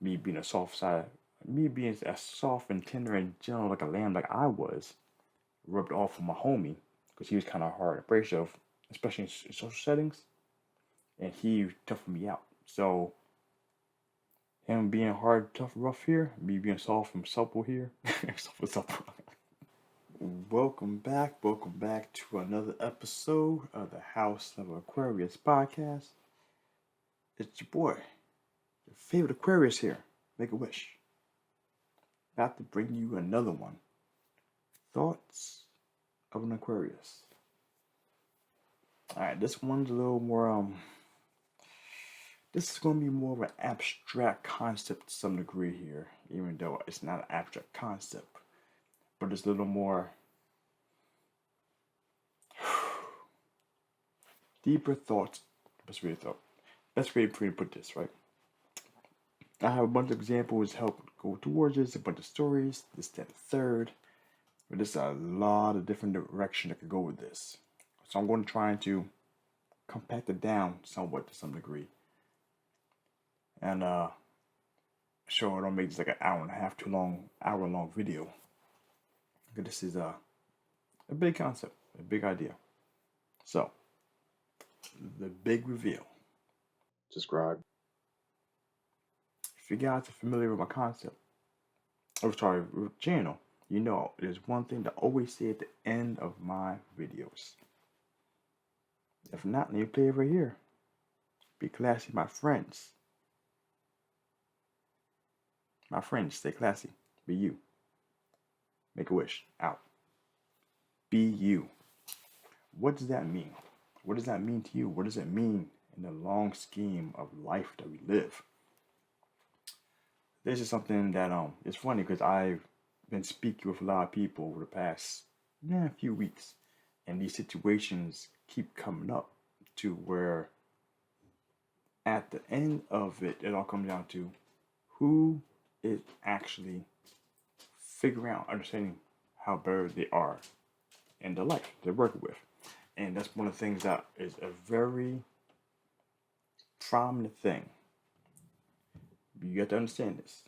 me being a soft side, me being as soft and tender and gentle like a lamb like I was, rubbed off on my homie because he was kind of hard, abrasive, especially in social settings, and he toughened me out. So him being hard, tough, rough here, me being soft and supple here, soft and supple. Welcome back to another episode of the House of Aquarius podcast. It's your boy, your favorite Aquarius here. Make a wish. About to bring you another one. Thoughts of an Aquarius. Alright, this one's a little more, this is going to be more of an abstract concept to some degree here, even though it's not an abstract concept, but it's a little more deeper thoughts. Best way to put this, right? I have a bunch of examples to help go towards this, a bunch of stories, this, that, third. But there's a lot of different directions that could go with this. So I'm going to try to compact it down somewhat to some degree. And sure, I don't make this like an hour and a half hour long video. Because this is a big concept, a big idea. So, the big reveal. Subscribe. If you guys are familiar with my concept, with the channel, you know there's one thing that I always say at the end of my videos. If not, let me play it right here. Be classy, my friends. My friends, stay classy. Be you. Make a wish. Out. Be you. What does that mean? What does that mean to you? What does it mean in the long scheme of life that we live? This is something that it's funny because I've been speaking with a lot of people over the past few weeks, and these situations keep coming up to where at the end of it, it all comes down to who is actually figuring out, understanding how better they are in the life they're working with. And that's one of the things that is a very prominent thing. You have to understand this.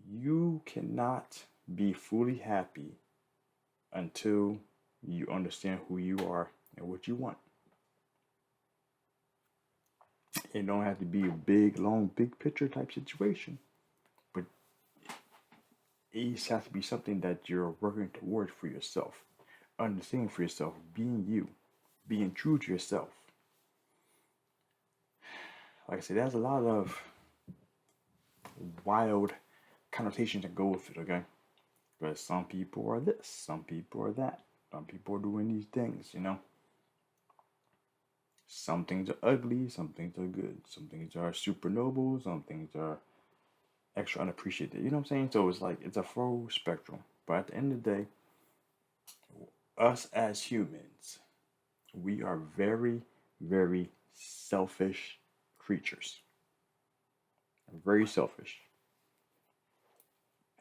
You cannot be fully happy until you understand who you are and what you want. It don't have to be a big, long, big picture type situation, but it has to be something that you're working towards for yourself. Understanding for yourself, being you, being true to yourself. Like I said, there's a lot of wild connotations that go with it, okay? But some people are this, some people are that, some people are doing these things, you know? Some things are ugly, some things are good, some things are super noble, some things are extra unappreciated, you know what I'm saying? So it's like, it's a full spectrum. But at the end of the day, us as humans, we are very, very selfish creatures. Very selfish.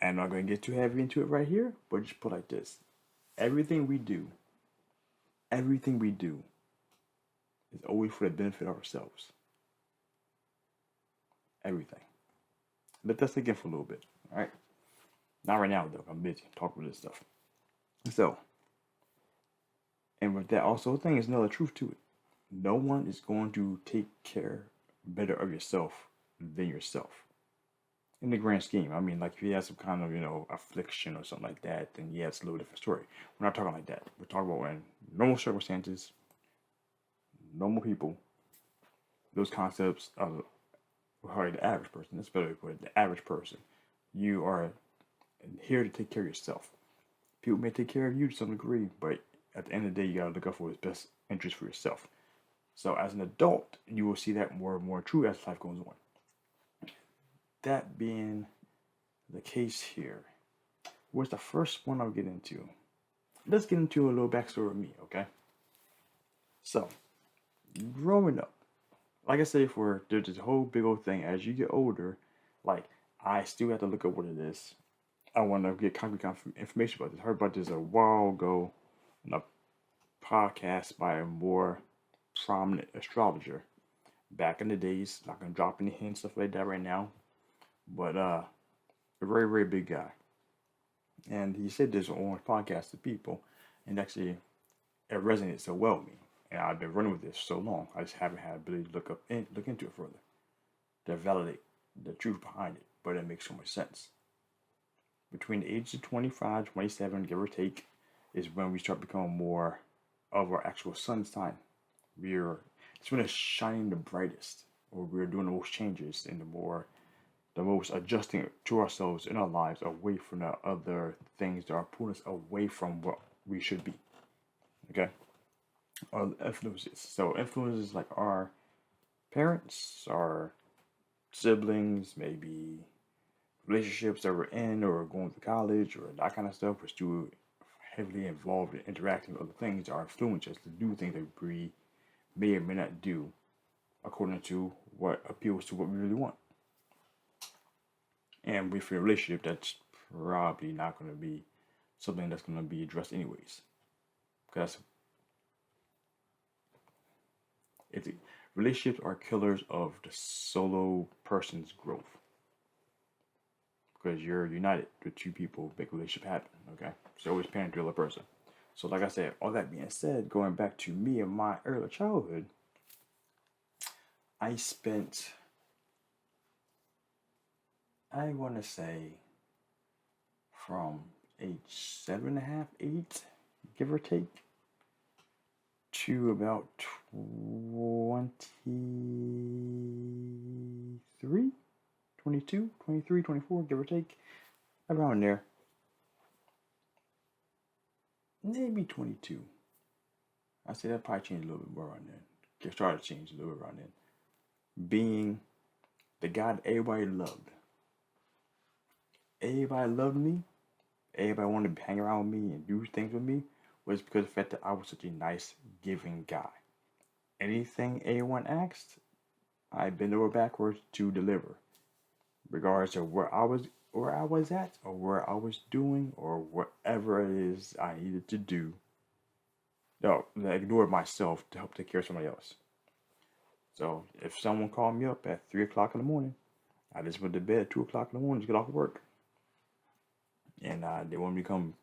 I'm not going to get too heavy into it right here, but just put it like this. Everything we do is always for the benefit of ourselves. Everything. Let that sink in for a little bit, all right? Not right now, though. I'm busy talking about this stuff. So, and with that also thing is another truth to it. No one is going to take care better of yourself than yourself. In the grand scheme, I mean, like if you have some kind of, affliction or something like that, then yeah, it's a little different story. We're not talking like that. We're talking about when normal circumstances, normal people, those concepts are the average person. That's better to put it. The average person. You are here to take care of yourself. People may take care of you to some degree, but at the end of the day, you gotta look out for what's best interest for yourself. So as an adult, you will see that more and more true as life goes on. That being the case here, what's the first one I'll get into? Let's get into a little backstory of me, okay? So, growing up, like I said before, there's this whole big old thing. As you get older, like, I still have to look up what it is. I want to get concrete information about this. I heard about this a while ago in a podcast by a more prominent astrologer. Back in the days, not going to drop any hints, stuff like that right now. but a very, very big guy. And he said this on his podcast to people, and actually it resonated so well with me. And I've been running with this so long, I just haven't had the ability to look into it further to validate the truth behind it. But it makes so much sense. Between the ages of 25, 27, give or take, is when we start becoming more of our actual sun sign. It's when it's shining the brightest, or we're doing the most changes and the most adjusting to ourselves in our lives away from the other things that are pulling us away from what we should be. Okay? Or influences. So influences like our parents, our siblings, maybe relationships that we're in or going to college or that kind of stuff, we're still heavily involved in interacting with other things that are influence us to do things that we may or may not do according to what appeals to what we really want. And with a relationship, that's probably not going to be something that's going to be addressed anyways. Because relationships are killers of the solo person's growth. Because you're united with two people, make a relationship happen, okay? So always parent to the other person. So like I said, all that being said, going back to me and my early childhood, I spent, I want to say, from age 7.5, 8, give or take, to about 23, 22, 23, 24, give or take, around there. Maybe 22. I say that probably changed a little bit more around then. It started to change a little bit around then. Being the guy that everybody loved. Everybody loved me. Everybody wanted to hang around with me and do things with me was because of the fact that I was such a nice, giving guy. Anything anyone asked, I bend over backwards to deliver, regardless of where I was at, or where I was doing, or whatever it is I needed to do. No, I ignored myself to help take care of somebody else. So if someone called me up at 3 o'clock in the morning, I just went to bed at 2 o'clock in the morning to get off of work. And they want me to come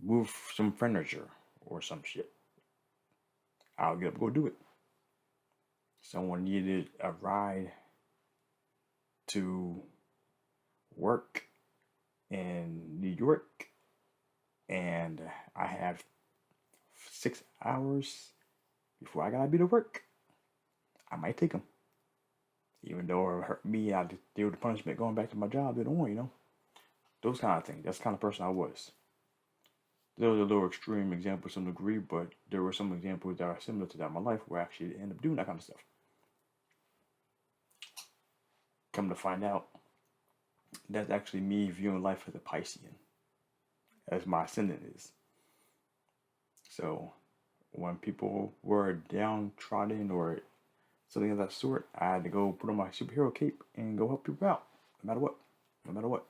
move some furniture or some shit. I'll get up and go do it. Someone needed a ride to work in New York, and I have 6 hours before I gotta be to work. I might take them. Even though it hurt me, I had to deal with the punishment going back to my job later on, you know? Those kind of things. That's the kind of person I was. There was a little extreme example to some degree, but there were some examples that are similar to that in my life where I actually end up doing that kind of stuff. Come to find out, that's actually me viewing life as a Piscean, as my ascendant is. So when people were downtrodden or something of that sort, I had to go put on my superhero cape and go help people out, no matter what. No matter what.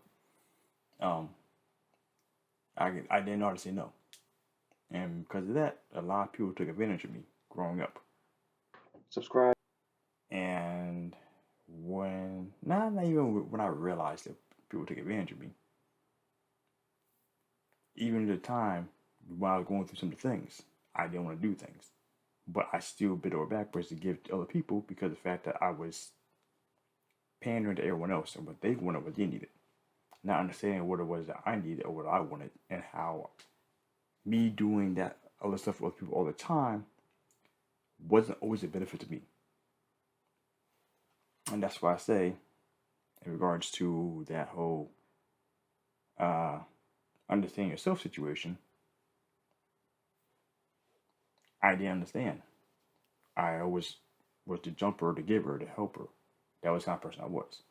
I didn't know how to say no. And because of that, a lot of people took advantage of me growing up. Subscribe. And not even when I realized that people took advantage of me. Even at the time when I was going through some of the things, I didn't want to do things. But I still bit over backwards to give to other people because of the fact that I was pandering to everyone else and what they wanted, what they needed. Not understanding what it was that I needed or what I wanted, and how me doing that other stuff with people all the time wasn't always a benefit to me. And that's why I say, in regards to that whole understanding yourself situation, I didn't understand. I always was the jumper, the giver, the helper. That was the kind of person I was.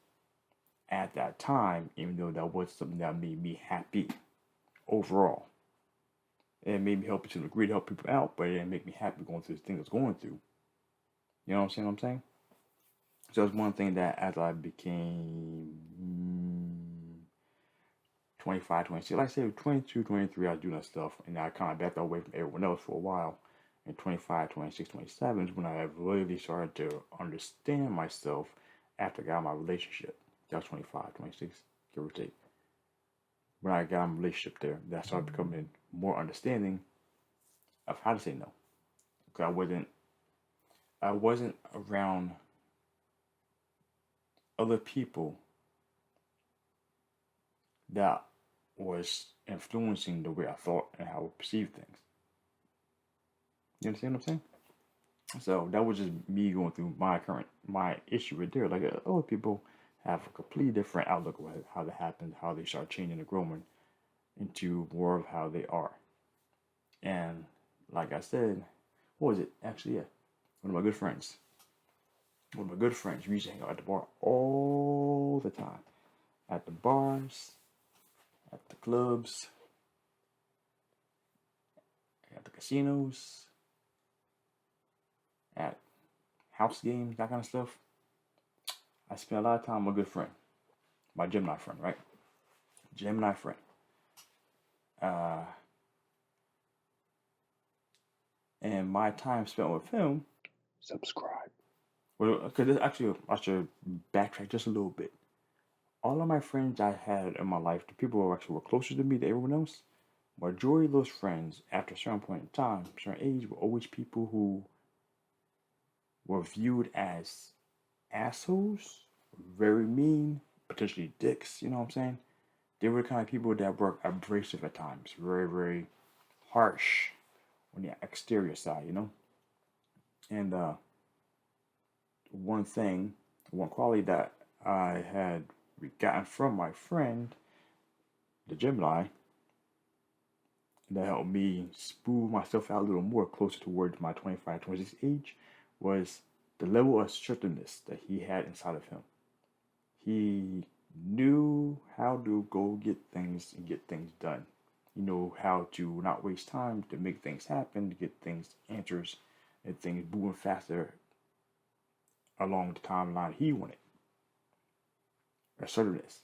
At that time, even though that was something that made me happy overall. It made me help to a degree to help people out, but it didn't make me happy going through the thing I was going through. You know what I'm saying? So it's one thing that as I became 25, 26, like I said, 22, 23, I was doing that stuff, and I kind of backed away from everyone else for a while. And 25, 26, 27 is when I really started to understand myself after I got my relationship. That was 25, 26, give or take. When I got in a relationship there, that I started becoming more understanding of how to say no. Because I wasn't around other people that was influencing the way I thought and how I perceived things. You understand what I'm saying? So that was just me going through my issue right there. Like other people have a completely different outlook of how that happened, how they start changing and growing into more of how they are. And like I said, what was it? Actually, yeah, one of my good friends. One of my good friends. We used to hang out at the bar all the time. At the bars, at the clubs, at the casinos, at house games, that kind of stuff. I spent a lot of time with my good friend, my Gemini friend, right? Gemini friend. And my time spent with him. Subscribe. Well, because actually, I should backtrack just a little bit. All of my friends I had in my life, the people who actually were closer to me than everyone else, majority of those friends, after a certain point in time, certain age, were always people who were viewed as assholes, very mean, potentially dicks, you know what I'm saying? They were the kind of people that were abrasive at times, very, very harsh on the exterior side, you know? And one quality that I had gotten from my friend, the Gemini, that helped me spool myself out a little more closer towards my 25, 26 age was the level of assertiveness that he had inside of him. He knew how to go get things and get things done. You know how to not waste time to make things happen, to get things answers, and things moving faster along the timeline he wanted. Assertiveness.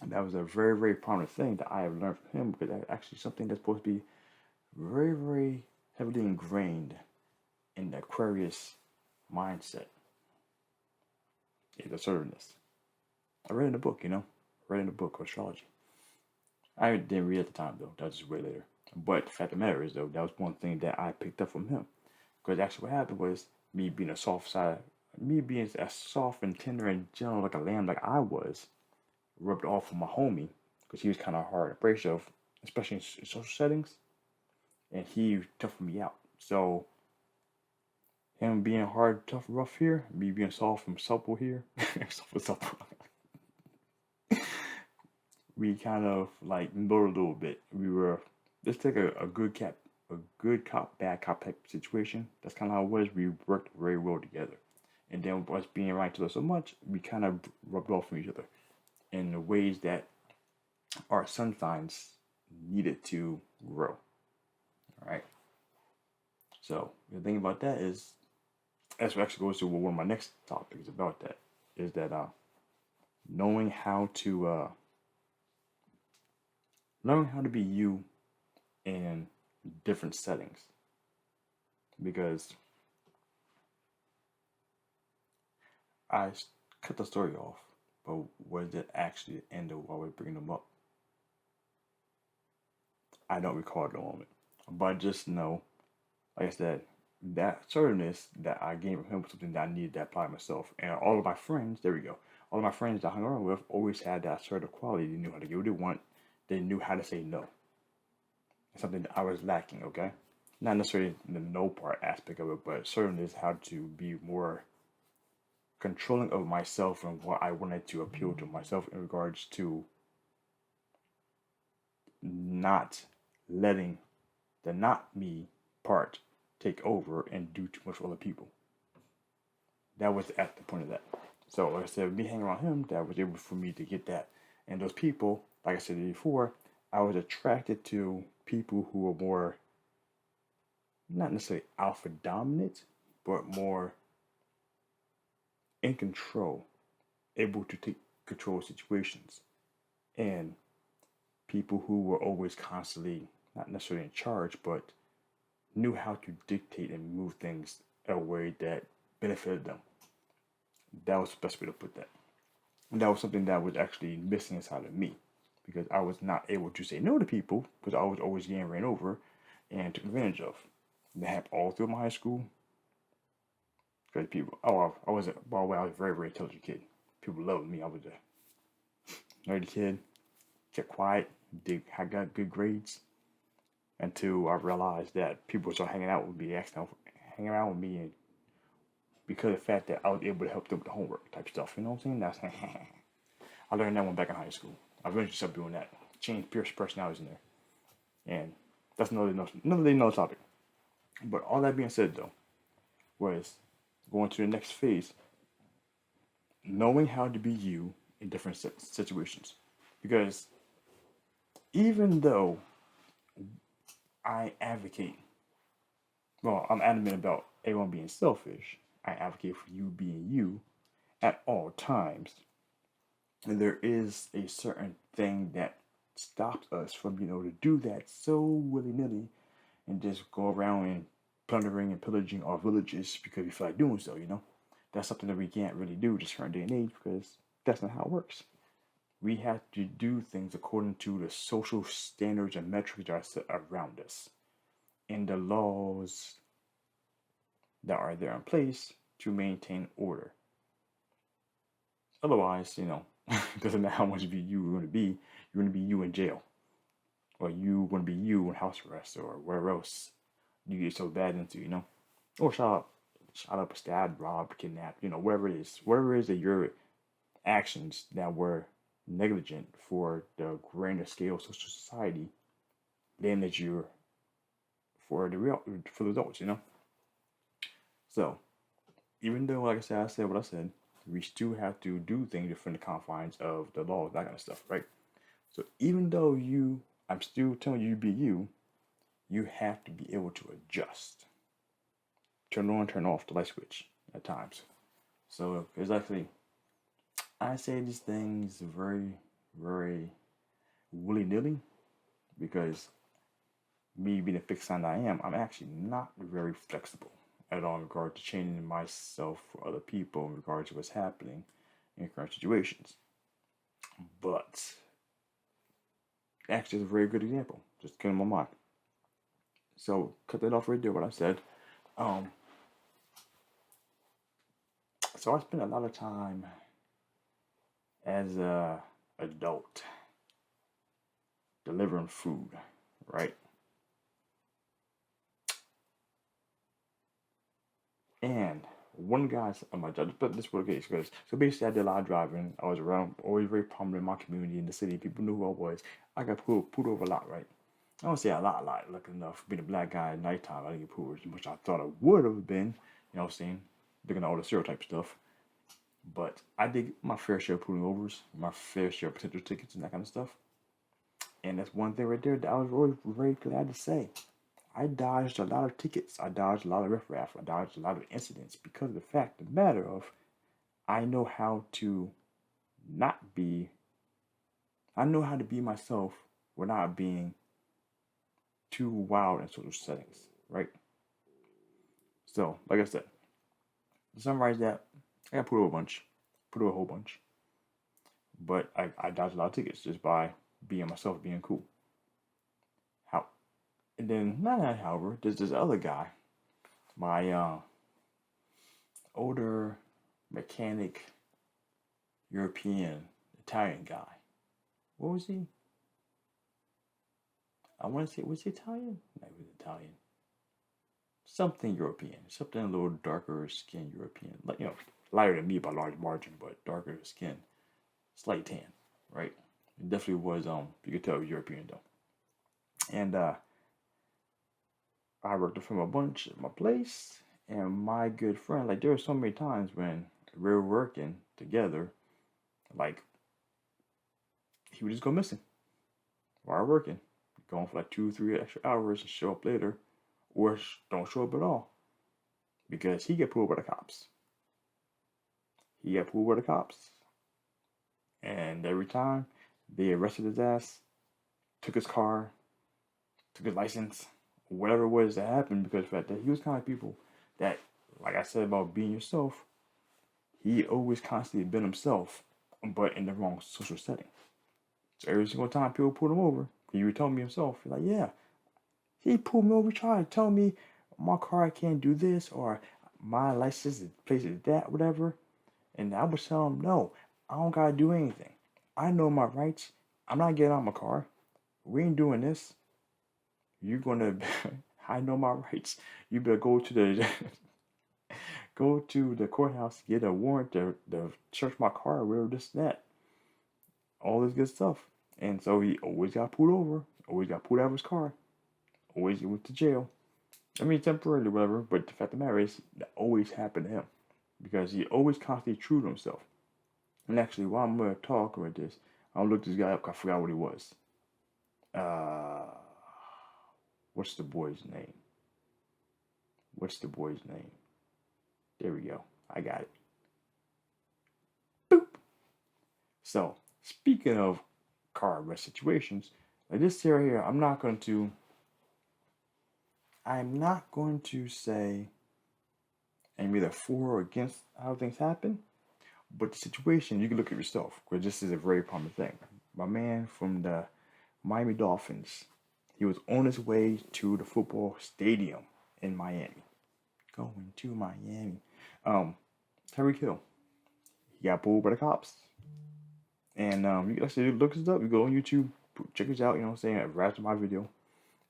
And that was a very, very prominent thing that I have learned from him, because that's actually something that's supposed to be very, very heavily ingrained in the Aquarius mindset. Is assertiveness. I read in a book, Astrology. I didn't read at the time, though. That was just way later. But the fact of the matter is, though, that was one thing that I picked up from him. Because actually what happened was me being as soft and tender and gentle like a lamb like I was, rubbed off on my homie, because he was kind of hard and abrasive, especially in social settings. And he toughed me out. So him being hard, tough, rough here, me being soft and supple here, soft and supple. We kind of like knowed a little bit. We were, let's take a good cop, bad cop type situation. That's kind of how it was. We worked very well together. And then us being around each other so much, we kind of rubbed off on each other in the ways that our sun signs needed to grow. All right. So the thing about that is, that's what actually goes to one of my next topics about that, is that knowing how to be you in different settings. Because I cut the story off, but was it actually the end of why we're bringing them up? I don't recall the moment, but just know, like I said, that assertiveness that I gained from him was something that I needed to apply myself. And all of my friends, there we go, all of my friends that I hung around with always had that assertive quality. They knew how to get what they want. They knew how to say no. It's something that I was lacking, okay? Not necessarily the no part aspect of it, but assertiveness, how to be more controlling of myself and what I wanted to appeal to myself in regards to not letting the not me part take over and do too much for other people. That was at the point of that. So like I said, me hanging around him, that was able for me to get that. And those people, like I said before, I was attracted to people who were more, not necessarily alpha dominant, but more in control, able to take control of situations. And people who were always constantly, not necessarily in charge, but knew how to dictate and move things in a way that benefited them. That was the best way to put that. And that was something that was actually missing inside of me because I was not able to say no to people because I was always getting ran over and took advantage of. That happened all through my high school. Because people, I was a very, very intelligent kid. People loved me. I was a nerdy kid, kept quiet, I got good grades until I realized that people started hanging out with me, hanging around with me, and because of the fact that I was able to help them with the homework type stuff. You know what I'm saying? That's I learned that one back in high school. I eventually started doing that. Change personalities in there, and that's another topic. But all that being said, though, was going to the next phase, knowing how to be you in different situations, because even though I'm adamant about everyone being selfish. I advocate for you being you at all times. And there is a certain thing that stops us from being able to do that so willy-nilly and just go around and plundering and pillaging our villages because we feel like doing so, you know? That's something that we can't really do this current day and age because that's not how it works. We have to do things according to the social standards and metrics that are set around us and the laws that are there in place to maintain order. Otherwise, it doesn't matter how much of you are going to be. You're going to be you in jail, or you going to be you in house arrest, or where else you get so bad into, or shot up, stabbed, robbed, kidnapped, whatever it is that your actions that were negligent for the grander scale of social society, then that you're for the adults, So, even though, like I said what I said, we still have to do things within the confines of the law, that kind of stuff, right? So, even though I'm still telling you to be you, you have to be able to adjust. Turn on, turn off the light switch at times. So, it's actually, I say these things very, very willy-nilly because me being a fixed sign I am, I'm actually not very flexible at all in regard to changing myself for other people in regard to what's happening in current situations. But actually, it's a very good example. Just came to my mind. So cut that off right there. What I said. So I spent a lot of time as a adult delivering food, right? And one guy on my job, but this was the case because so basically I did a lot of driving. I was around, always very prominent in my community in the city. People knew who I was. I got pulled over a lot, right? I don't say a lot. Lucky enough, being a black guy at nighttime, I didn't get pulled over as much as I thought I would have been. You know what I'm saying? Looking at all the stereotype stuff. But I did my fair share of pulling overs, my fair share of potential tickets and that kind of stuff. And that's one thing right there that I was always very glad to say. I dodged a lot of tickets. I dodged a lot of riffraff. I dodged a lot of incidents because of the fact of the matter of I know how to be myself without being too wild in social settings, right? So, like I said, to summarize that, I got put over a whole bunch. But I dodged a lot of tickets just by being myself, being cool. And then, however, there's this other guy, my older mechanic, European, Italian guy. What was he? I want to say, was he Italian? No, he was Italian. Something European. Something a little darker skin European. Like, lighter than me by a large margin, but darker skin. Slight tan, right? It definitely was, you could tell it was European, though. And, I worked with him a bunch at my place, and my good friend, like there were so many times when we were working together, like he would just go missing while working, going for like 2-3 extra hours and show up later, or don't show up at all, because he get pulled by the cops. And every time they arrested his ass, took his car, took his license, whatever it was that happened, because of the fact that he was kind of people that, like I said about being yourself, he always constantly been himself, but in the wrong social setting. So every single time people pulled him over, he would tell me himself, like, yeah, he pulled me over, trying to tell me my car can't do this or my license is places that, whatever. And I would tell him, no, I don't gotta do anything. I know my rights. I'm not getting out of my car. We ain't doing this. You're gonna I know my rights. You better go to the go to the courthouse, get a warrant to search my car, whatever this and that. All this good stuff. And so he always got pulled over, always got pulled out of his car, always went to jail. I mean, temporarily, whatever, but the fact of the matter is, that always happened to him because he always constantly true to himself. And actually, while I'm going to talk about this, I'll look this guy up. I forgot what he was. What's the boy's name? What's the boy's name? There we go. I got it. Boop. So, speaking of car arrest situations, like this here, I'm not going to say I'm either for or against how things happen, but the situation, you can look at yourself, because this is a very common thing. My man from the Miami Dolphins, he was on his way to the football stadium in Miami. Going to Miami. Tyreek Hill. He got pulled by the cops. And you can actually look this up. You go on YouTube, check this out, you know what I'm saying, right to my video,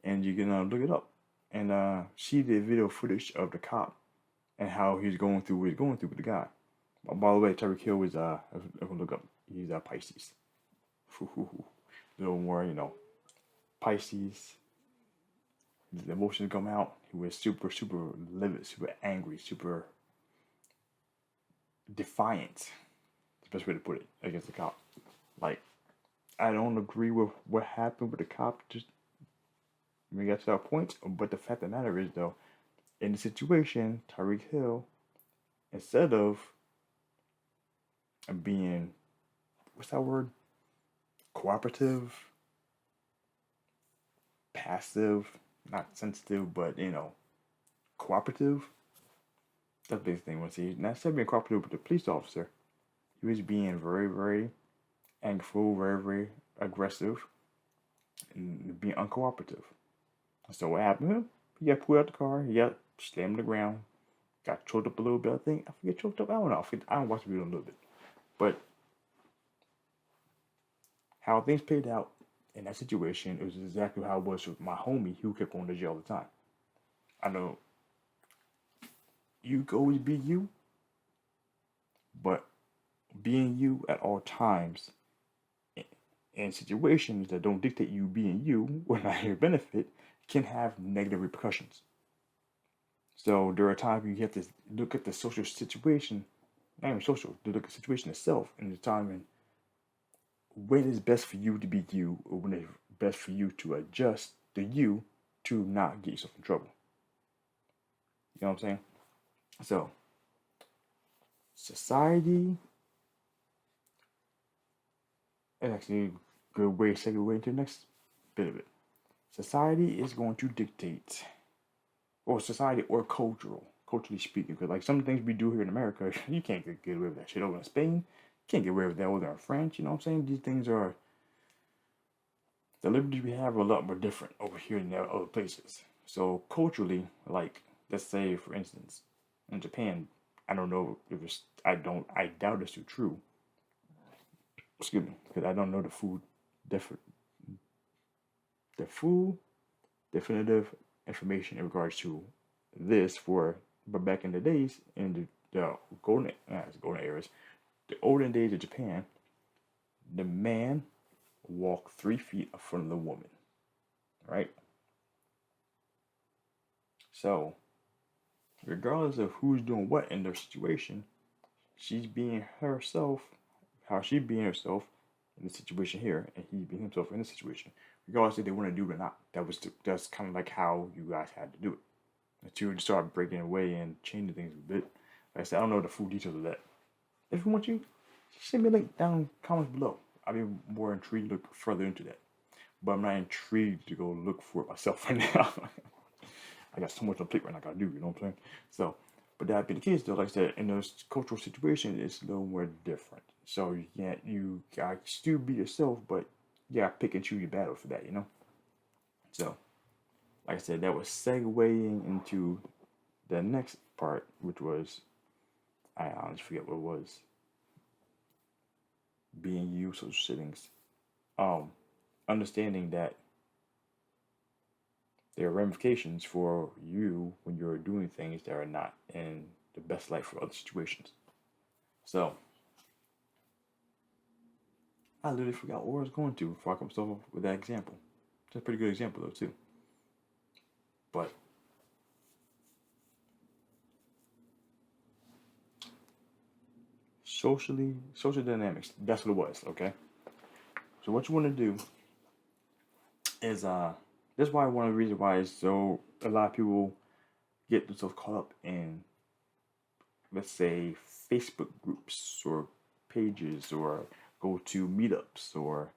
and you can look it up. And see the video footage of the cop and how he's going through what he's going through with the guy. By the way, Tyreek Hill is, look up, he's Pisces. A little more, Pisces. The emotions come out. He was super, super livid, super angry, super defiant. That's the best way to put it against the cop. Like, I don't agree with what happened with the cop just when we got to that point. But the fact of the matter is, though, in the situation, Tyreek Hill, instead of being, what's that word? Cooperative, passive, not sensitive, but, cooperative. That's the biggest thing. Once he, not instead of being cooperative with the police officer, he was being very, very angry, very, very aggressive, and being uncooperative. So what happened to him? He got pulled out the car. He got slammed on the ground. Got choked up a little bit. I forget choked up. I don't know. I don't watch the video a little bit. But how things played out in that situation, it was exactly how it was with my homie who kept going to jail all the time. I know you can always be you, but being you at all times in situations that don't dictate you being you or not your benefit can have negative repercussions. So there are times you have to look at the social situation, not even social, to look at the situation itself and determine when it's best for you to be you or when it's best for you to adjust the you to not get yourself in trouble. You know what I'm saying? So, society, and actually a good way to segue into the next bit of it. Society is going to dictate, or society or culturally speaking, because like some things we do here in America, you can't get away with that shit over in Spain. You can't get away with that over in France. You know what I'm saying? These things are, the liberties we have are a lot more different over here than other places. So culturally, like let's say for instance, in Japan, I don't know if it's, I doubt it's too true. Excuse me, because I don't know the definitive information in regards to this but back in the days, in the golden eras, the olden days of Japan, the man walked 3 feet in front of the woman, right? So, regardless of who's doing what in their situation, she's being herself, how she being herself in the situation here, and he being himself in the situation, regardless if they want to do it or not. That's kind of like how you guys had to do it. Until you start breaking away and changing things a bit. Like I said, I don't know the full details of that. If you want to, send me a link down in the comments below. I'll be more intrigued to look further into that. But I'm not intrigued to go look for it myself right now. I got so much on plate right now I gotta do, you know what I'm saying? So, But that being the case, though, like I said, in those cultural situations, it's a little more different. So you gotta still be yourself, but you gotta pick and choose your battle for that, you know? So, like I said, that was segueing into the next part, which was, I honestly forget what it was. Being you, social settings. Understanding that there are ramifications for you when you're doing things that are not in the best light for other situations. So, I literally forgot where I was going to before I come up with that example. It's a pretty good example, though, too. But social dynamics, that's what it was, okay? So what you want to do is that's why one of the reasons why is so a lot of people get themselves caught up in, let's say, Facebook groups or pages, or go to meetups or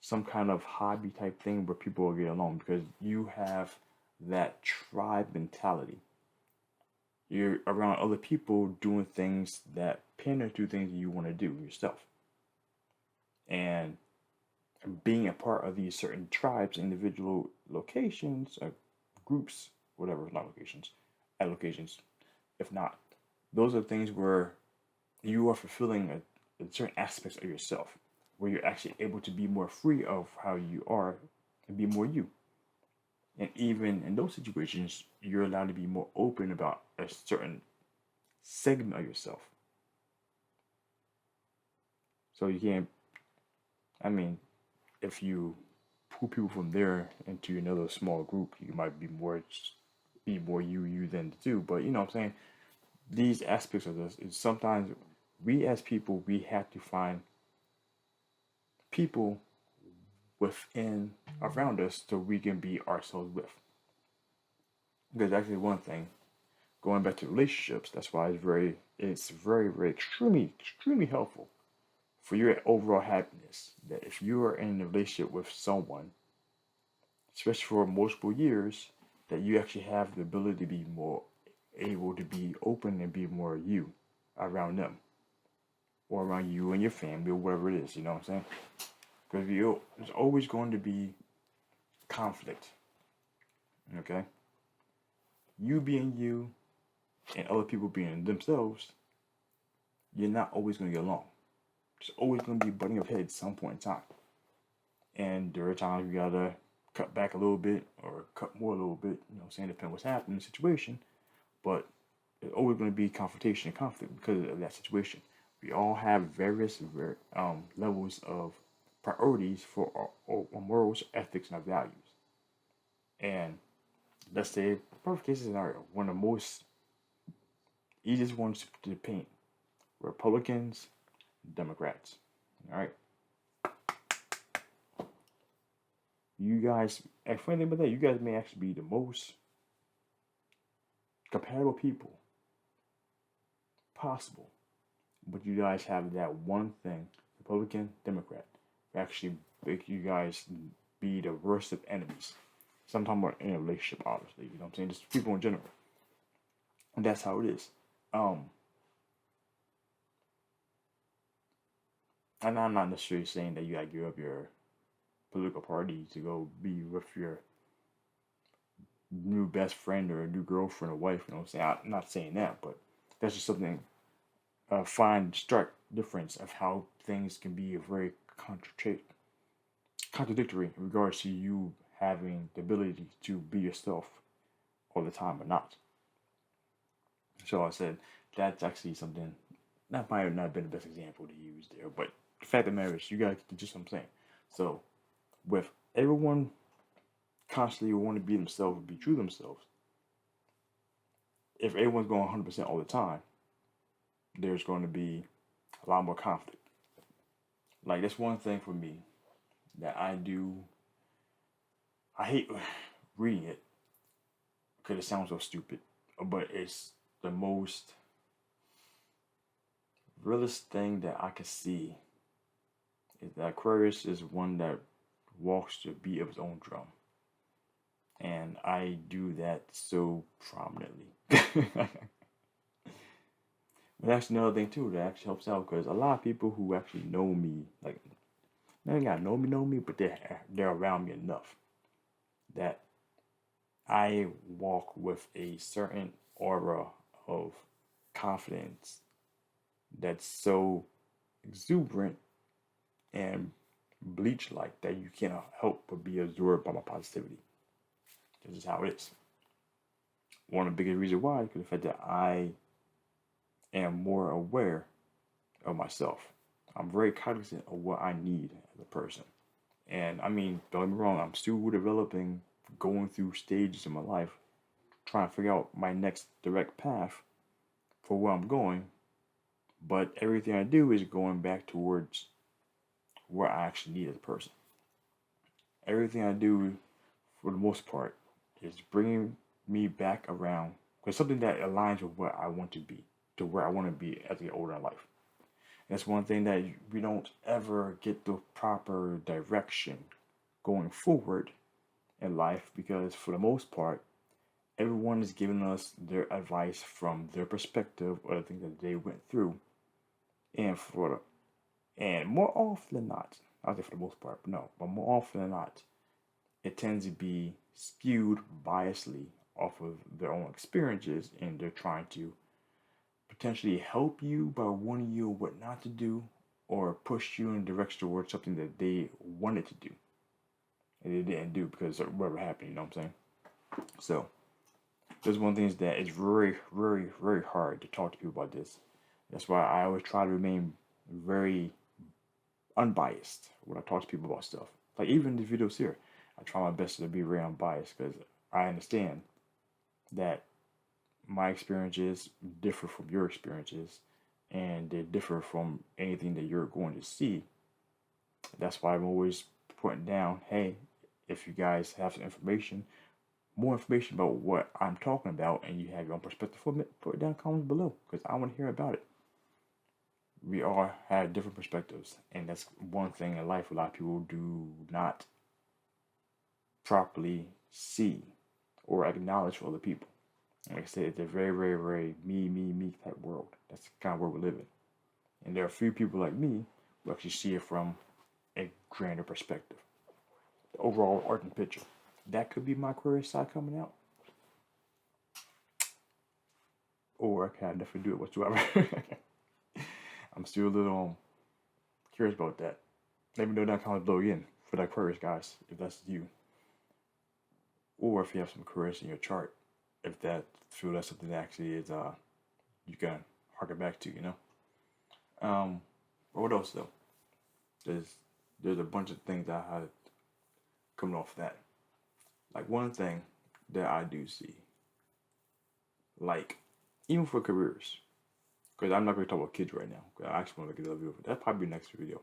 some kind of hobby type thing where people will get along, because you have that tribe mentality. You're around other people doing things that pander to things that you want to do yourself. And being a part of these certain tribes, individual locations, groups, whatever, not locations, at locations, if not, those are things where you are fulfilling a certain aspects of yourself, where you're actually able to be more free of how you are and be more you. And even in those situations, you're allowed to be more open about a certain segment of yourself. So you can't, I mean, if you pull people from there into another small group, you might be more you than the two. But you know what I'm saying? These aspects of this is sometimes we as people, we have to find people within around us so we can be ourselves with. Because actually one thing, going back to relationships, that's why it's very extremely helpful for your overall happiness, that if you are in a relationship with someone, especially for multiple years, that you actually have the ability to be more able to be open and be more you around them, or around you and your family, or whatever it is, you know what I'm saying? Because there's always going to be conflict, okay? You being you and other people being themselves, you're not always going to get along. There's always going to be butting of heads some point in time. And there are times you gotta cut back a little bit or cut more a little bit, you know what I'm saying, depending on what's happening in the situation. But there's always going to be confrontation and conflict because of that situation. We all have various levels of priorities for our morals, ethics, and our values. And let's say, perfect case scenario, one of the most easiest ones to paint: Republicans, Democrats. All right. You guys, and funny thing about that, you guys may actually be the most compatible people possible, but you guys have that one thing: Republican, Democrat, actually make you guys be the worst of enemies. Sometimes we're in a relationship, obviously, you know what I'm saying? Just people in general. And that's how it is. And I'm not necessarily saying that you gotta give up your political party to go be with your new best friend or a new girlfriend or wife, you know what I'm saying? I'm not saying that, but that's just something, a fine, stark difference of how things can be very contradictory in regards to you having the ability to be yourself all the time or not. So I said that's actually something that might have not been the best example to use there, but the fact of the matter is, you guys get the gist what I'm saying. So with everyone constantly want to be themselves, be true themselves, if everyone's going 100% all the time, there's going to be a lot more conflict. Like, that's one thing for me that I do. I hate reading it because it sounds so stupid, but it's the most realest thing that I can see is that Aquarius is one that walks to the beat of his own drum. And I do that so prominently. And that's another thing too that actually helps out because a lot of people who actually know me, like they ain't gotta know me, but they're around me enough that I walk with a certain aura of confidence that's so exuberant and bleach like that you cannot help but be absorbed by my positivity. This is how it is. One of the biggest reasons why is the fact that I am more aware of myself. I'm very cognizant of what I need as a person. And I mean, don't get me wrong, I'm still developing, going through stages in my life, trying to figure out my next direct path for where I'm going. But everything I do is going back towards what I actually need as a person. Everything I do, for the most part, is bringing me back around because something that aligns with what I want to be, to where I want to be as I get older in life. That's one thing that we don't ever get the proper direction going forward in life because, for the most part, everyone is giving us their advice from their perspective or the things that they went through. And more often than not, I'll say for the most part, but no, but more often than not, it tends to be skewed biasly off of their own experiences, and they're trying to potentially help you by warning you what not to do or push you in a direction towards something that they wanted to do and they didn't do because of whatever happened, you know what I'm saying? So there's one thing that is very, very, very hard to talk to people about this. That's why I always try to remain very unbiased when I talk to people about stuff. Like even the videos here, I try my best to be very unbiased because I understand that my experiences differ from your experiences and they differ from anything that you're going to see. That's why I'm always putting down, hey, if you guys have some information, more information about what I'm talking about, and you have your own perspective for it, put it down in the comments below because I want to hear about it. We all have different perspectives, and that's one thing in life a lot of people do not properly see or acknowledge for other people. Like I said, it's a very, very, very me type world. That's the kind of world we live in. And there are a few people like me who actually see it from a grander perspective. The overall arcing picture. That could be my Aquarius side coming out. Or I can definitely do it whatsoever. I'm still a little curious about that. Let me know down in the comments below again for the Aquarius guys, if that's you. Or if you have some Aquarius in your chart. If that feel that's something that actually is you can harken back to, you know. But what else though? There's a bunch of things that I had coming off that. Like one thing that I do see, like even for careers, because I'm not going to talk about kids right now. Cause I actually want to get a video. That'll probably be next video.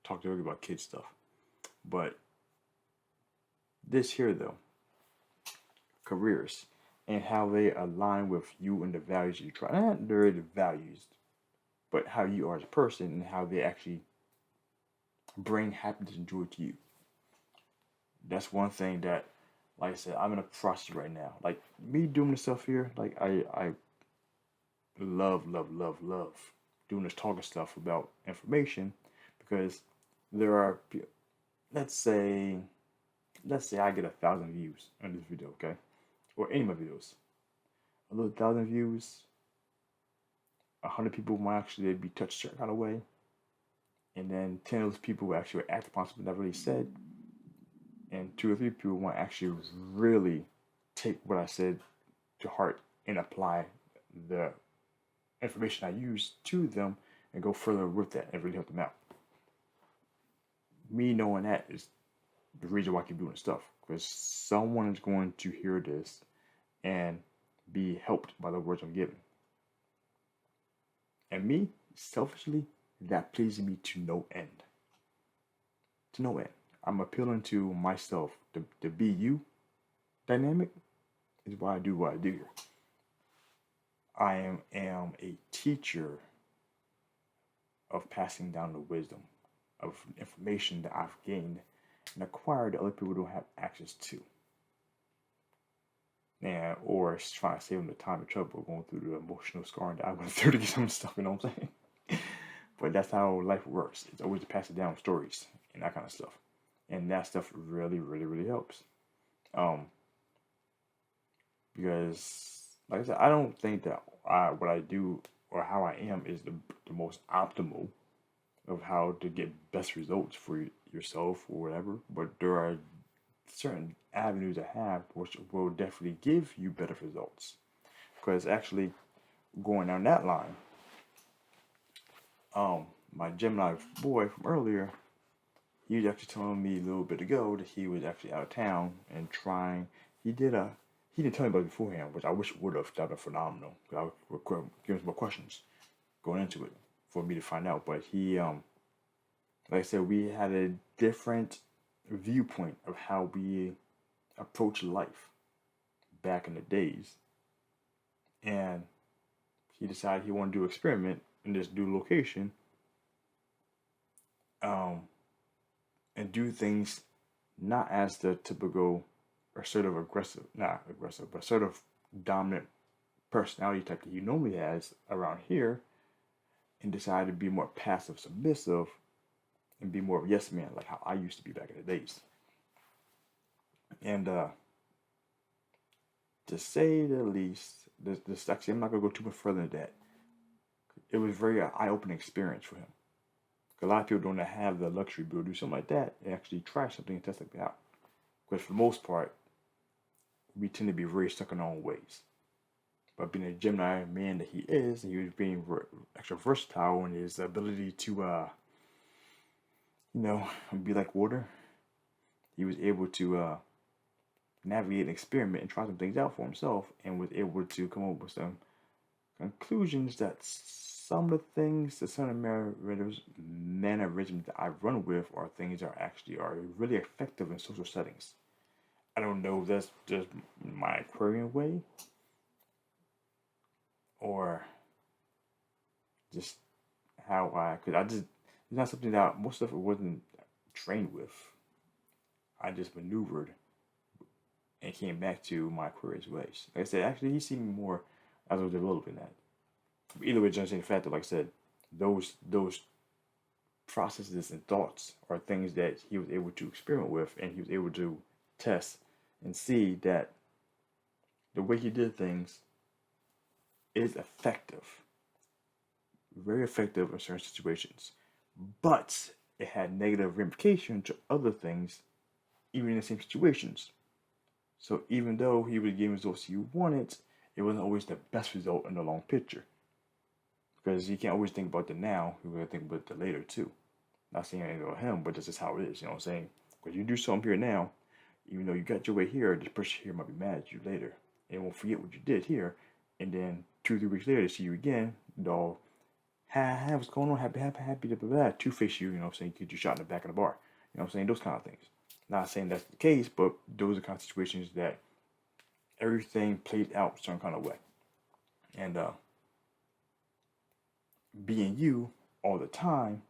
Talk to you about kid stuff. But this here though, careers and how they align with you and the values you try. Not really the values, but how you are as a person and how they actually bring happiness and joy to you. That's one thing that, like I said, I'm in a process right now. Like me doing this stuff here, like I love doing this talking stuff about information because there are, let's say I get 1,000 views on this video, okay? Or any of my videos. A little 1,000 views, 100 people might actually be touched a certain kind of way, and then 10 of those people will actually act upon something that I really said, and 2 or 3 people want to actually really take what I said to heart and apply the information I use to them and go further with that and really help them out. Me knowing that is the reason why I keep doing this stuff, because someone is going to hear this and be helped by the words I'm giving. And me, selfishly, that pleases me to no end. To no end. I'm appealing to myself. The be you dynamic is why I do what I do here. I am a teacher of passing down the wisdom of information that I've gained and acquired that other people don't have access to. and or trying to save them the time and trouble going through the emotional scarring that I went through to get some stuff. You know what I'm saying? But that's how life works. It's always to pass it down stories and that kind of stuff, and that stuff really, really, really helps. Um, because like I said, I don't think that what I do or how I am is the most optimal of how to get best results for yourself or whatever. But there are certain avenues I have which will definitely give you better results. Because actually, going down that line, my Gemini boy from earlier, he was actually telling me a little bit ago that he was actually out of town and trying. He did a. He didn't tell me about it beforehand, which I wish would have. That would have been phenomenal. Because I would give him some more questions going into it for me to find out. But he, like I said, we had a different viewpoint of how we approach life back in the days, and he decided he wanted to do an experiment in this new location, um, and do things not as the typical assertive aggressive, not aggressive, but sort of dominant personality type that he normally has around here, and decided to be more passive submissive and be more of a yes man like how I used to be back in the days. And to say the least, this actually, I'm not gonna go too much further than that. It was very eye-opening experience for him. A lot of people don't have the luxury to be able to do something like that and actually try something and test something out. Because for the most part, we tend to be very stuck in our own ways. But being a Gemini man that he is, and he was being extra versatile in his ability to, be like water. He was able to navigate and experiment and try some things out for himself, and was able to come up with some conclusions that some of the things, some of the mannerisms that I run with are things that are really effective in social settings. I don't know if that's just my Aquarian way or just because it's not something that most of it wasn't trained with. I just maneuvered and came back to my Aquarius ways. Like I said, actually, he seemed more as I was developing that. But either way, just the fact that, like I said, those processes and thoughts are things that he was able to experiment with, and he was able to test and see that the way he did things is effective, very effective in certain situations. But it had negative ramifications to other things, even in the same situations. So even though he was getting results you wanted, it wasn't always the best result in the long picture. Because you can't always think about the now, you gotta think about the later too. Not saying anything about him, but this is how it is, you know what I'm saying? Because you do something here now, even though you got your way here, this person here might be mad at you later. And won't forget what you did here. And then 2 or 3 weeks later, they see you again, and all, hi, what's going on? Happy, blah, blah, blah. Two-face you, you know what I'm saying? Get you shot in the back of the bar. You know what I'm saying? Those kind of things. Not saying that's the case, but those are kind of situations that everything plays out some kind of way. And being you all the time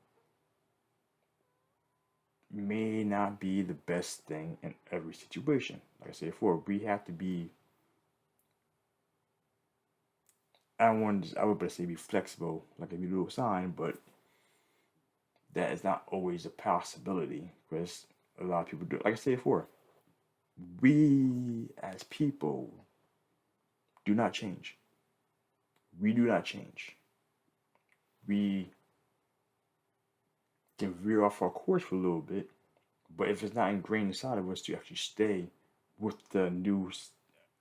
may not be the best thing in every situation. Like I said before, we have to be, I would say be flexible, like a little sign, but that is not always a possibility because a lot of people do. Like I said before, we as people do not change. We do not change. We can veer off our course for a little bit, but if it's not ingrained inside of us to actually stay with the new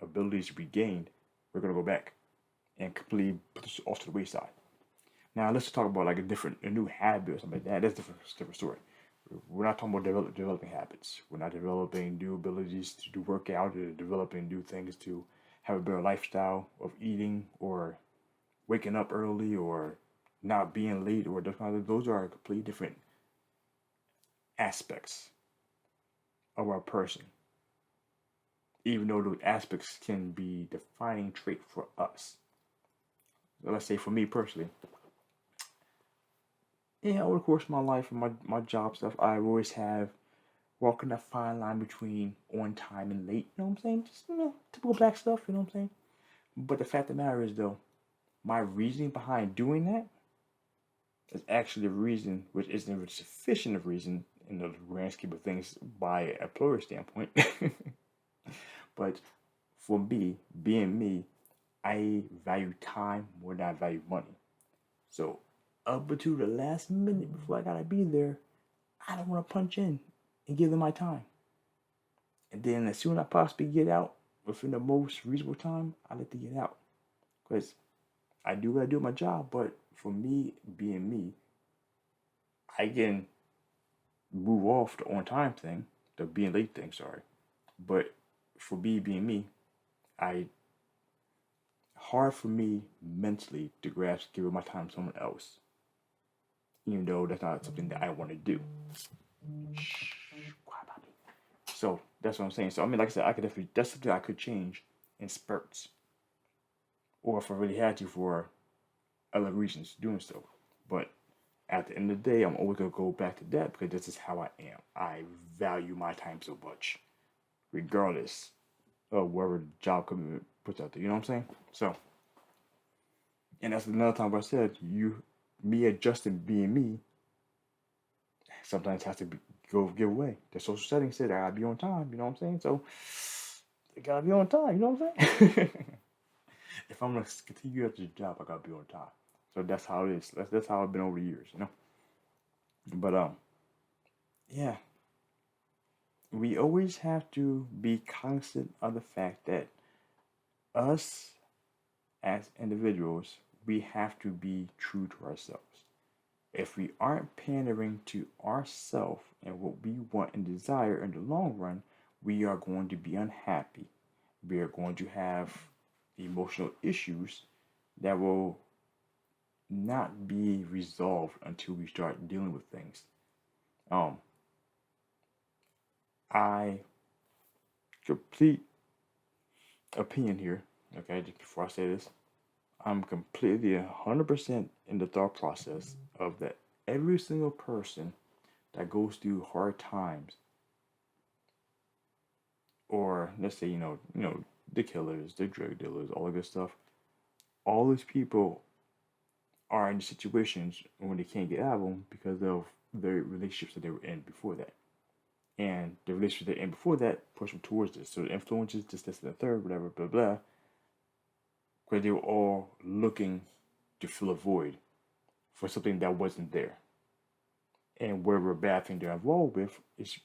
abilities we gained, we're going to go back and completely put this off to the wayside. Now let's talk about like a new habit or something like that. That's a different story. We're not talking about developing habits. We're not developing new abilities to do workout or developing new things to have a better lifestyle of eating or waking up early or not being late or those kinds of, those are completely different aspects of our person. Even though those aspects can be defining trait for us. So let's say for me personally, over the course of my life and my job stuff, I always have walking that fine line between on time and late. You know what I'm saying? Just, typical black stuff. You know what I'm saying? But the fact of the matter is, though, my reasoning behind doing that is actually a reason which isn't a sufficient of reason in the grand scheme of things by a employer standpoint. But for me, being me, I value time more than I value money. So up until the last minute before I gotta be there, I don't want to punch in and give them my time. And then as soon as I possibly get out within the most reasonable time, I let to get out. Because I do what I do my job, but for me, being me, I can move off the on time thing, the being late thing, sorry. But for me being me, I hard for me mentally to grasp giving my time to someone else. Even though that's not something that I want to do. So that's what I'm saying. So I mean, like I said, I could definitely that's something I could change in spurts, or if I really had to for other reasons, doing so. But at the end of the day, I'm always gonna go back to that because this is how I am. I value my time so much, regardless of wherever the job commitment puts out there. You know what I'm saying? So, and that's another time where I said me adjusting being me sometimes has to go give away. The social setting said I gotta be on time, you know what I'm saying? So I gotta be on time, you know what I'm saying? If I'm gonna continue at this job, I gotta be on time. So that's how it is. That's how I've been over the years, you know. But yeah, we always have to be cognizant of the fact that us as individuals, we have to be true to ourselves. If we aren't pandering to ourselves and what we want and desire in the long run, we are going to be unhappy. We are going to have emotional issues that will not be resolved until we start dealing with things. Um, I complete opinion here. Okay, just before I say this, I'm completely 100% in the thought process of that every single person that goes through hard times, or let's say the killers, the drug dealers, all that good stuff. All these people are in situations when they can't get out of them because of their relationships that they were in before that, and the relationship they're in before that push them towards this. So the influences, this, and the third, whatever, blah blah, because they were all looking to fill a void for something that wasn't there. And whatever bad thing they're involved with is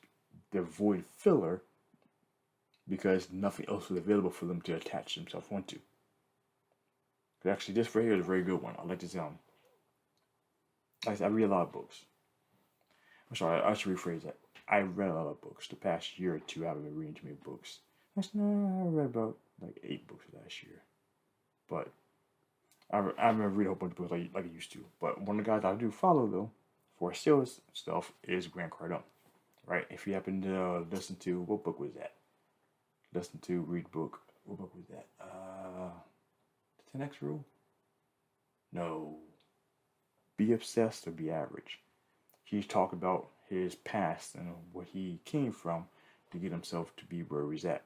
the void filler because nothing else was available for them to attach themselves onto. Actually, this right here is a very good one. I like this. I read a lot of books. I'm sorry, I should rephrase that. I read a lot of books. The past year or two, I haven't been reading too many books. I read about like 8 books last year. But I haven't read a whole bunch of books like I used to. But one of the guys I do follow, though, for sales stuff is Grant Cardone. Right? If you happen to listen to, what book was that? Read book. What book was that? The 10X Rule? No. Be obsessed or be average. He's talking about his past and what he came from to get himself to be where he's at.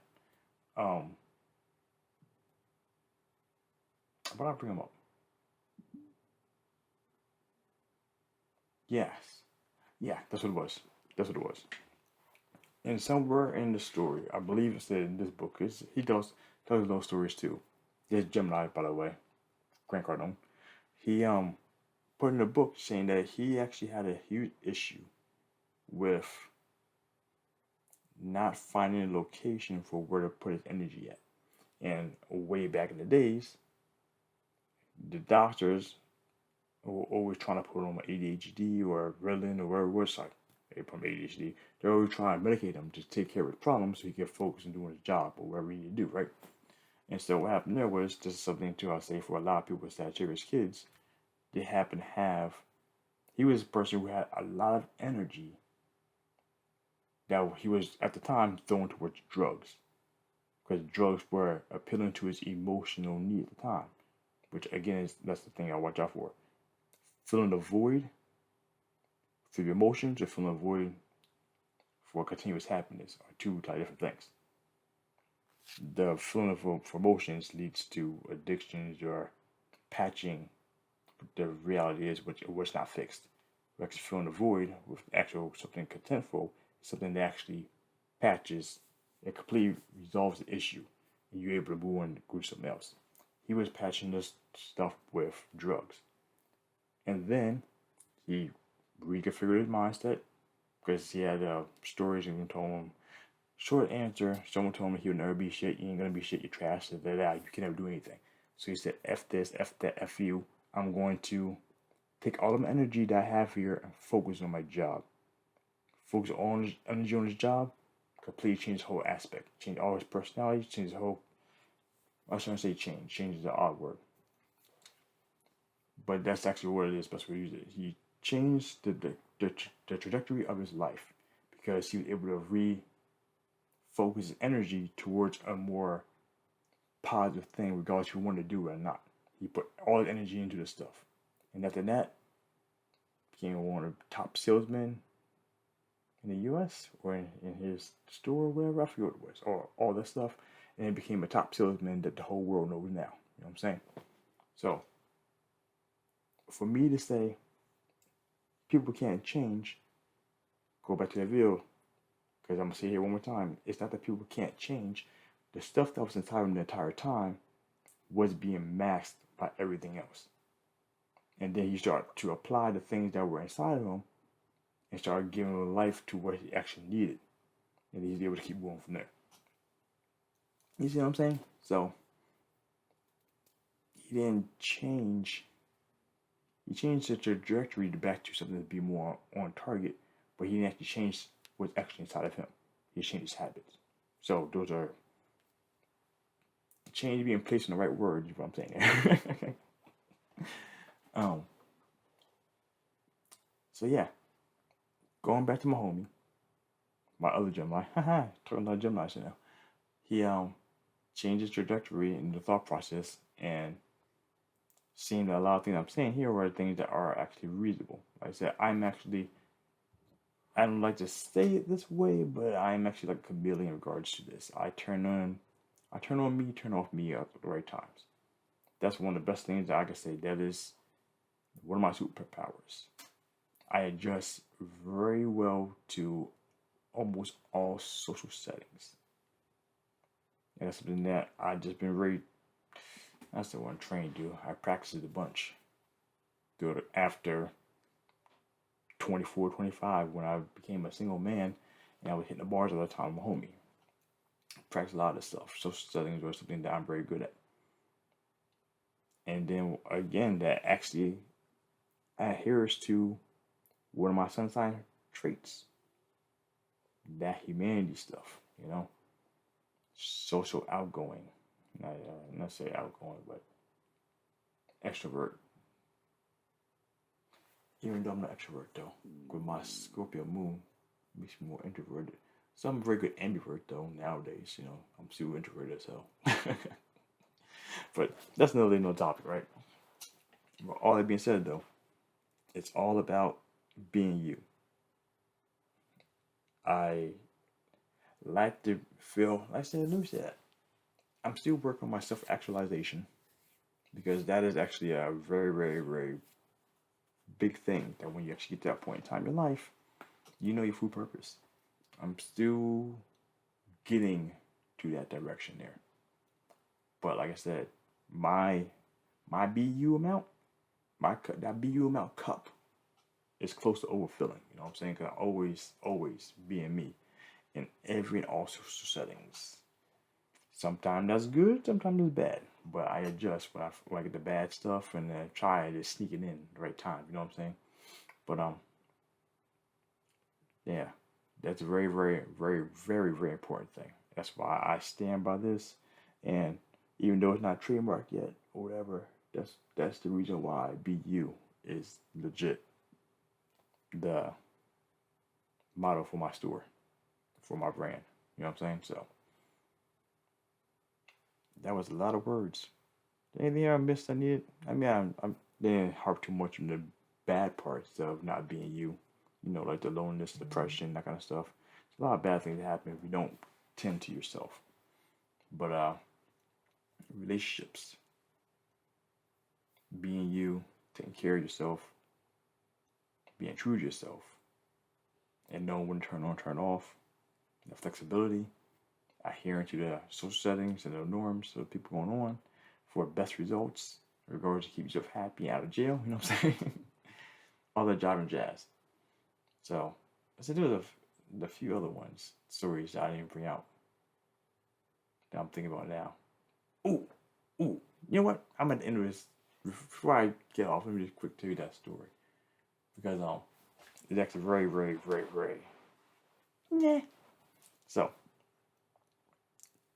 But I'll bring him up. Yes. Yeah, that's what it was. And somewhere in the story, I believe it said in this book, he tells those stories too. There's Gemini, by the way, Grant Cardone. He put in a book saying that he actually had a huge issue with not finding a location for where to put his energy at. And way back in the days, the doctors were always trying to put him on ADHD or Ritalin or whatever it was, like from ADHD. They're always trying to medicate him to take care of his problems so he can focus on doing his job or whatever he need to do, right? And so what happened there was, this is something too I'll say for a lot of people with Sagittarius kids, they happen to have, he was a person who had a lot of energy that he was at the time throwing towards drugs, because drugs were appealing to his emotional need at the time, which again that's the thing I watch out for. Filling the void through your emotions or filling a void for continuous happiness are two totally different things. The feeling of emotions leads to addictions or patching the reality is what's not fixed. We're actually filling the void with actual something contentful, something that actually patches, it completely resolves the issue, and you're able to move on to do something else. He was patching this stuff with drugs. And then he reconfigured his mindset because he had stories and told him, short answer, someone told him he would never be shit, you ain't gonna be shit, you're trash, you can never do anything. So he said, F this, F that, F you, I'm going to take all of my energy that I have here and focus on my job. Focus on his energy on his job, completely change the whole aspect. Change all his personality, change the whole, I shouldn't say change the odd word. But that's actually what it is, best way to use it. He changed the trajectory of his life because he was able to refocus his energy towards a more positive thing, regardless if you want to do it or not. He put all his energy into this stuff. And after that, became one of the top salesmen in the US or in his store or whatever, I forget what it was, or all that stuff. And it became a top salesman that the whole world knows now. You know what I'm saying? So, for me to say people can't change, go back to that video, because I'm going to say it here one more time. It's not that people can't change. The stuff that was inside of them the entire time was being masked by everything else. And then he started to apply the things that were inside of him and started giving life to what he actually needed. And he's able to keep going from there. You see what I'm saying? So, he didn't change. He changed the trajectory back to something to be more on target, but he didn't actually change what's actually inside of him. He changed his habits. So, those are change being placed in the right words, is what I'm saying. So yeah, going back to my homie, my other Gemini, talking about Gemini now. He changed his trajectory in the thought process and seeing that a lot of things I'm saying here are things that are actually reasonable. Like I said, I don't like to say it this way, but I'm actually like a chameleon in regards to this. I turn on me, turn off me at the right times. That's one of the best things that I can say. That is one of my superpowers. I adjust very well to almost all social settings. And that's something that I've just been that's the one trained to. I practiced it a bunch. After 24, 25, when I became a single man and I was hitting the bars all the time with my homie. Practice a lot of stuff. Social settings were something that I'm very good at. And then again, that actually adheres to one of my sun sign traits. That humanity stuff, social outgoing. Not necessarily outgoing, but extrovert. Even though I'm not extrovert though, with my Scorpio moon makes me more introverted. So I'm a very good ambivert though nowadays. I'm super introverted as hell. But that's another topic, right? But all that being said though, it's all about being you. I like to feel, like I said, let me say that. I'm still working on my self-actualization because that is actually a very, very, very big thing that when you actually get to that point in time in your life, you know your full purpose. I'm still getting to that direction there. But like I said, my BU amount, that BU amount cup is close to overfilling. You know what I'm saying? Because I always being me in every and all social settings. Sometimes that's good, sometimes it's bad. But I adjust when I get the bad stuff and try to sneak it in at the right time. You know what I'm saying? But yeah, that's a very, very, very, very, very important thing. That's why I stand by this. And even though it's not trademarked yet or whatever, that's the reason why BU is legit the motto for my store, for my brand. You know what I'm saying? So that was a lot of words. Anything I missed I needed? I didn't harp too much on the bad parts of not being you. Like the loneliness, depression, that kind of stuff. a lot of bad things that happen if you don't tend to yourself. But relationships, being you, taking care of yourself, being true to yourself, and knowing when to turn on, turn off, the flexibility, adhering to the social settings and the norms of people going on for best results, in regards to keep yourself happy out of jail, you know what I'm saying? All that jive and jazz. So, let's do the few other ones, stories that I didn't bring out that I'm thinking about now. Ooh, ooh, you know what? I'm at the end of this. Before I get off, let me just quick tell you that story. Because it's actually very, very, very, very. Yeah. So,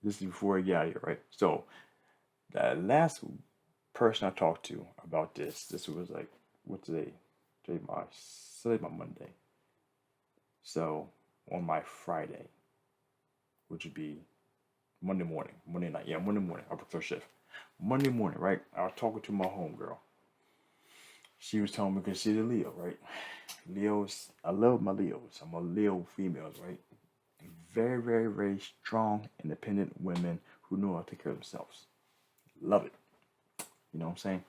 this is before I get out of here, right? So, the last person I talked to about this was like, what today? Today's my Monday. So, on my Friday, which would be Monday night. Yeah, Monday morning, upper third shift. Monday morning, right? I was talking to my homegirl. She was telling me because she's a Leo, right? Leos, I love my Leos. I'm a Leo females, right? Very, very, very strong, independent women who know how to take care of themselves. Love it. You know what I'm saying?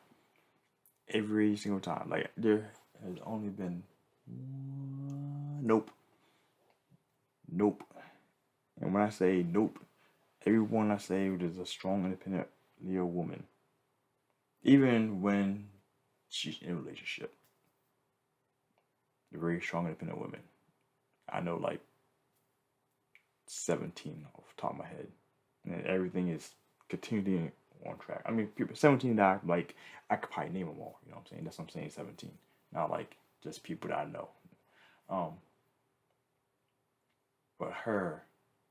Every single time. Like, there has only been nope. Nope. And when I say nope, everyone I say is a strong, independent Leo woman. Even when she's in a relationship. A very strong, independent women. I know like 17 off the top of my head. And everything is continuing on track. I mean, people 17 that I could probably name them all. You know what I'm saying? That's what I'm saying, 17. Not like just people that I know. But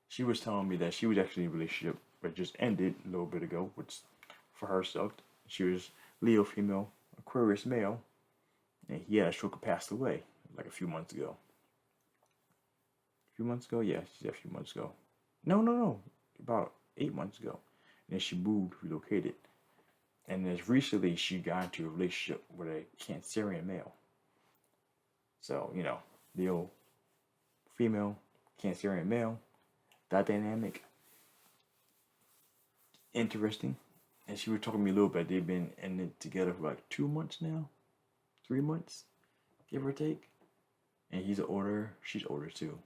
she was telling me that she was actually in a relationship that just ended a little bit ago, which for her sucked. She was Leo female, Aquarius male, and he had a stroke and passed away like a few months ago. A few months ago? Yeah, she said a few months ago. No. About 8 months ago. And then she moved, relocated. And as recently, she got into a relationship with a Cancerian male. So, Leo female, Cancerian male, that dynamic, interesting. And she was talking to me a little bit. They've been in it together for like 2 months now, 3 months, give or take. And she's older too.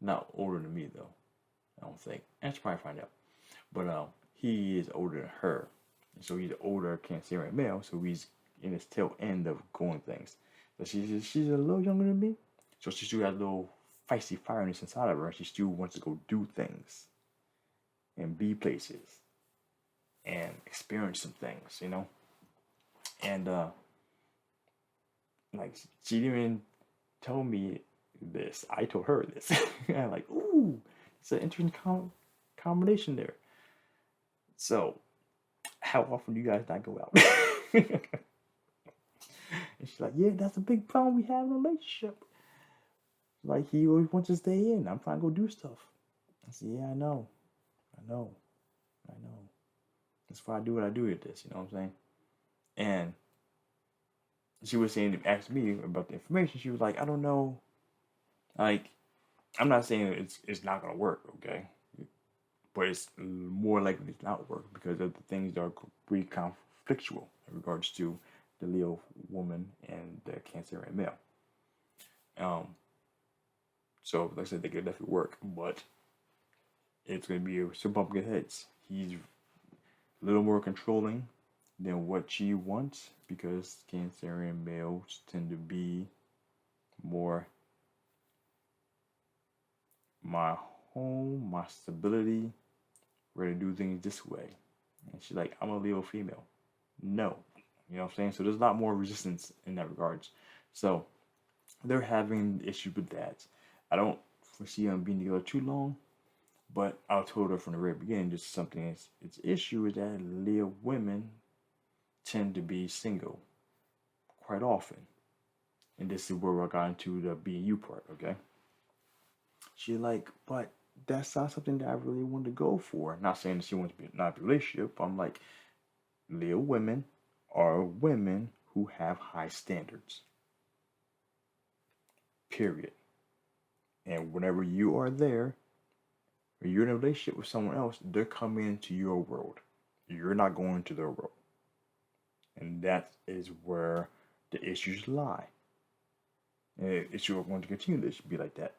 Not older than me though, I don't think. I should probably find out. But he is older than her. And so he's an older Cancerian male, so he's in his tail end of going things. So she's a little younger than me. So she still has a little feisty fireness inside of her, and she still wants to go do things and be places and experience some things, And like she didn't even tell me this. I told her this. I'm like, ooh, it's an interesting combination there. So, how often do you guys not go out? And she's like, yeah, that's a big problem we have in a relationship. Like, he always wants to stay in. I'm trying to go do stuff. I said, yeah, I know. That's why I do what I do with this, you know what I'm saying? And she was saying, asked me about the information. She was like, I don't know. Like, I'm not saying it's not going to work, okay? But it's more likely to not work because of the things that are pretty conflictual in regards to the Leo woman and the Cancerian male. So, like I said, they could definitely work, but it's going to be some bumping heads. He's a little more controlling than what she wants because Cancerian males tend to be more my home, my stability, we're going to do things this way. And she's like, I'm a Leo female. No. You know what I'm saying? So there's a lot more resistance in that regards. So they're having issues with that. I don't foresee them being together too long, but I told her from the very beginning, just something its issue is that Leo women tend to be single quite often. And this is where I got into the BU part, okay? She's like, but that's not something that I really want to go for. Not saying that she wants to be not a relationship. I'm like, Leo women are women who have high standards. Period. And whenever you are there, when you're in a relationship with someone else, they're coming into your world. You're not going to their world. And that is where the issues lie. And it's going to continue to be like that.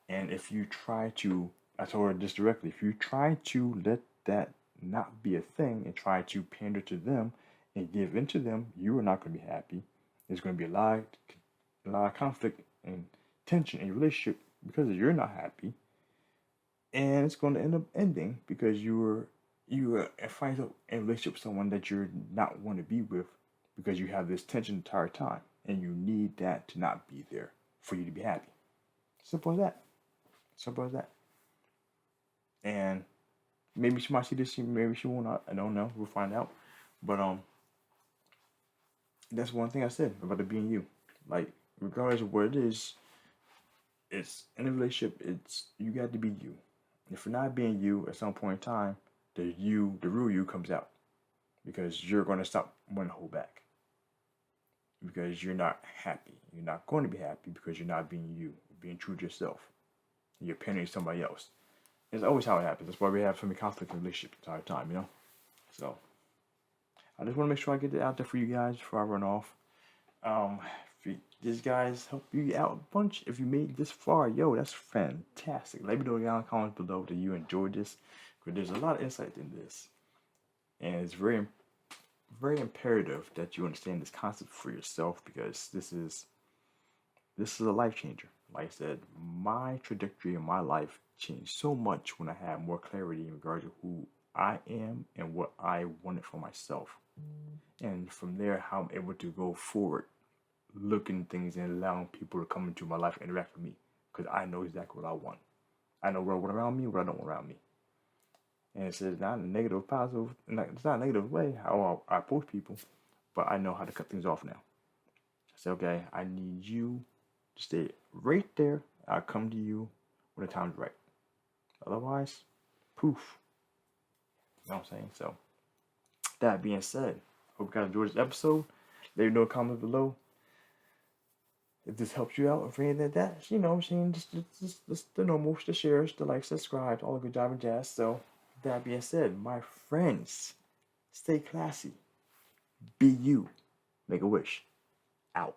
And if you try to, I told her this directly, if you try to let that not be a thing and try to pander to them and give in to them, you are not going to be happy. There's going to be a lot of conflict and tension in your relationship because you're not happy, and it's going to end up ending because you are fighting in a relationship with someone that you're not want to be with because you have this tension the entire time, and you need that to not be there for you to be happy. Simple as that. Simple as that. And maybe she might see this, maybe she won't. I don't know. We'll find out. But that's one thing I said about it being you. Like, regardless of what it is, it's in a relationship. It's you got to be you. If you're not being you, at some point in time, the real you comes out because you're going to stop wanting to hold back because you're not happy. You're not going to be happy because you're not being you, being true to yourself. You're pandering to somebody else. It's always how it happens. That's why we have so many conflict in relationships the entire time, you know? So, I just want to make sure I get it out there for you guys before I run off. If these guys help you out a bunch, if you made it this far, yo, that's fantastic. Let me know down in the comments below that you enjoyed this, because there's a lot of insight in this. And it's very, very imperative that you understand this concept for yourself, because this is a life changer. Like I said, my trajectory in my life changed so much when I had more clarity in regards to who I am and what I wanted for myself. And from there, how I'm able to go forward, looking at things and allowing people to come into my life and interact with me. Because I know exactly what I want. I know what I want around me, what I don't want around me. And it's not a negative, positive, it's not a negative way how I approach people, but I know how to cut things off now. I say, okay, I need you to stay right there. I'll come to you when the time's right. Otherwise, poof. You know what I'm saying? So, that being said, hope you guys enjoyed this episode. Let me know in the comments below if this helps you out, if anything like that. You know what I'm saying? Just the normal, the shares, the likes, subscribe, all the good job and jazz. So, that being said, my friends, stay classy. Be you. Make a wish. Out.